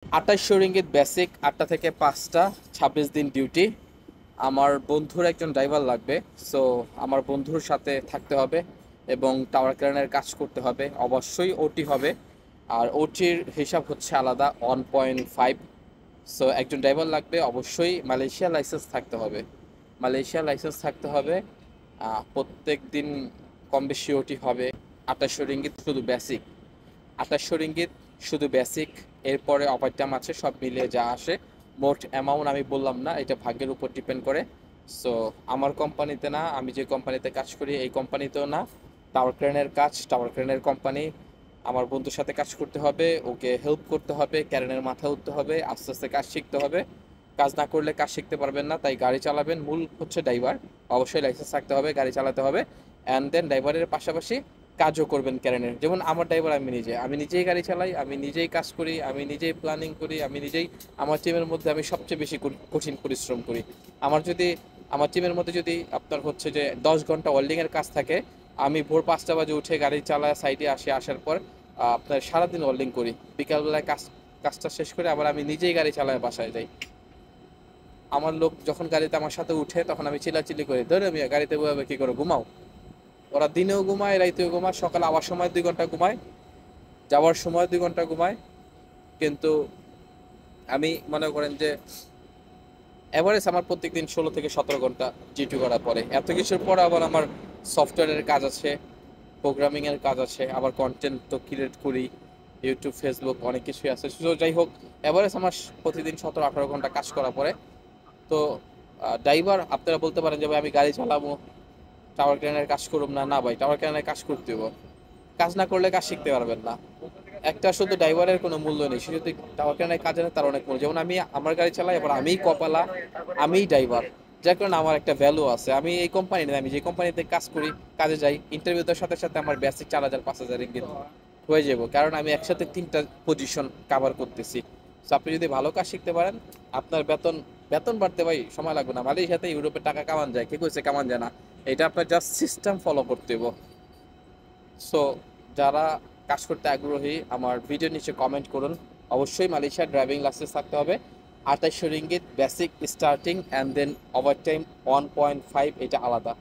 2800 ringgit basic, 8টা থেকে 5টা, 26 দিন ডিউটি। আমার বন্ধুর একজন ড্রাইভার লাগবে। সো আমার বন্ধুর সাথে থাকতে হবে এবং টাওয়ার ক্রেনের কাজ করতে হবে। অবশ্যই ওটি হবে, আর ওটির হিসাব হচ্ছে আলাদা 1.5। সো একজন ড্রাইভার লাগবে, অবশ্যই মালয়েশিয়া লাইসেন্স থাকতে হবে। মালয়েশিয়া লাইসেন্স থাকতে হবে। প্রত্যেক দিন কম বেশি ওটি হবে। 2800 রিঙ্গিত শুধু বেসিক, 2800 রিঙ্গিত শুধু বেসিক। এরপরে ওভারটাইম আছে, সব মিলিয়ে যা আসে। মোট অ্যামাউন্ট আমি বললাম না, এটা ভাগ্যের উপর ডিপেন্ড করে। সো আমার কোম্পানিতে না, আমি যে কোম্পানিতে কাজ করি এই কোম্পানিতেও না। টাওয়ার ক্রেনের কাজ, টাওয়ার ক্রেনের কোম্পানি। আমার বন্ধুর সাথে কাজ করতে হবে, ওকে হেল্প করতে হবে, ক্যারেনের মাথা উঠতে হবে, আস্তে আস্তে কাজ শিখতে হবে। কাজ না করলে কাজ শিখতে পারবেন না, তাই গাড়ি চালাবেন। মূল হচ্ছে ড্রাইভার, অবশ্যই লাইসেন্স থাকতে হবে, গাড়ি চালাতে হবে। অ্যান্ড দেন ড্রাইভারের পাশাপাশি কাজও করবেন ক্যারেনের। যেমন আমার ড্রাইভার আমি নিজেই গাড়ি চালাই, আমি নিজেই কাজ করি, আমি নিজেই প্ল্যানিং করি, আমি নিজেই। আমার টিমের মধ্যে আমি সবচেয়ে বেশি কঠিন পরিশ্রম করি। আমার টিমের মধ্যে যদি আপনার হচ্ছে যে 10 ঘন্টা ওয়েল্ডিংয়ের কাজ থাকে, আমি ভোর 5টা বাজে উঠে গাড়ি চালায় সাইডে আসার পর আপনার সারাদিন ওয়েল্ডিং করি। বিকালবেলায় কাজটা শেষ করে আবার আমি নিজেই গাড়ি চালায় বাসায় যাই। আমার লোক যখন গাড়িতে আমার সাথে উঠে তখন আমি চিল্লাচিল্লি করি, ধরে মিয়া গাড়িতে বসে কি করে ঘুমাও। ওরা দিনেও ঘুমায়, রাইতেও ঘুমায়, সকালে আবার সময় 2 ঘন্টা ঘুমায়, যাওয়ার সময় 2 ঘন্টা ঘুমায়। কিন্তু আমি মনে করেন যে এভারেজ আমার প্রত্যেকদিন 16 থেকে 17 ঘন্টা ডিউটি করার পরে, এত কিছুর পরে আবার আমার সফটওয়্যারের কাজ আছে, প্রোগ্রামিংয়ের কাজ আছে, আবার কন্টেন্ট তো ক্রিয়েট করি, ইউটিউব ফেসবুক অনেক কিছুই আছে। তো যাই হোক, এভারেজ আমার প্রতিদিন 17-18 ঘন্টা কাজ করার পরে। তো ড্রাইভার আপনারা বলতে পারেন যে ভাই আমি গাড়ি চালাবো, টাওয়ার ক্রেনের কাজ করুম না। না ভাই, টাওয়ার ক্রেনের কাজ করতে হবে। কাজ না করলে কাজ শিখতে পারবেন না। একটা শুধু ড্রাইভারের কোনো মূল্য নেই, সে যদি টাওয়ার ক্রেনের কাজ জানে তার অনেক মূল্য। যেমন আমি আমার গাড়ি চালাই, এবার আমিই কপালা, আমিই ড্রাইভার, যার কারণে আমার একটা ভ্যালু আছে। আমি এই কোম্পানি না, আমি যে কোম্পানিতে কাজ করি, কাজে যাই, ইন্টারভিউ দেওয়ার সাথে সাথে আমার বেসিক 4000-5000 রিঙ্গিত হয়ে যাব, কারণ আমি একসাথে 3টা পজিশন কাভার করতেছি। তো আপনি যদি ভালো কাজ শিখতে পারেন, আপনার বেতন বেতন বাড়তে ভাই সময় লাগবে না। মালয়েশিয়াতে ইউরোপে টাকা কামান যায়, কে কইছে কামান যায় না? এটা আপনার জাস্ট সিস্টেম ফলো করতে হবে। সো যারা কাজ করতে আগ্রহী আমার ভিডিওর নিচে কমেন্ট করুন। অবশ্যই মালয়েশিয়ার ড্রাইভিং লাইসেন্স থাকতে হবে। 2800 ringgit basic starting, and then overtime 1.5, এটা আলাদা।